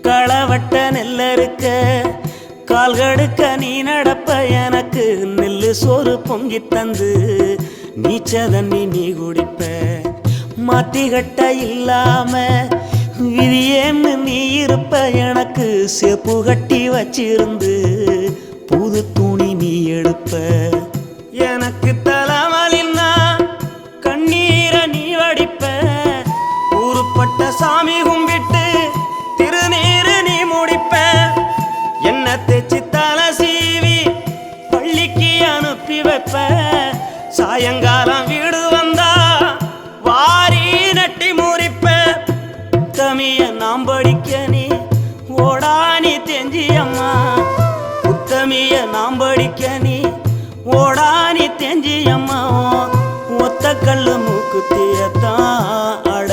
களவட்ட நெல்லறுக்க கால்கடுக்க நீ நடப்ப எனக்கு நெல்லு சோறு பொங்கி தந்து நீச்ச தண்ணி நீ குடிப்ப மாத்திகட்ட இல்லாம விதியேன்னு நீ இருப்ப எனக்கு சேப்பு கட்டி வச்சிருந்து புது துணி நீ எடுப்ப எனக்கு தலைமலின்னா கண்ணீரை நீ வடிப்ப ஊருப்பட்ட சாமி கும்பிட்டு திருநீரு நீ முடிப்ப என்ன தேச்சி தலை சீவி பள்ளிக்கு அனுப்பி வைப்ப சாயங்காலம் வீடு வந்தா வாரி நட்டி முறிப்ப உத்தமிய நாம் படிக்க நீ ஓடானி தெஞ்சியம்மா உத்தமிய நாம் படிக்க நீ ஓடானி தெஞ்சியம்மா ஒத்த கல்லு மூக்குத்தியத்தான் அட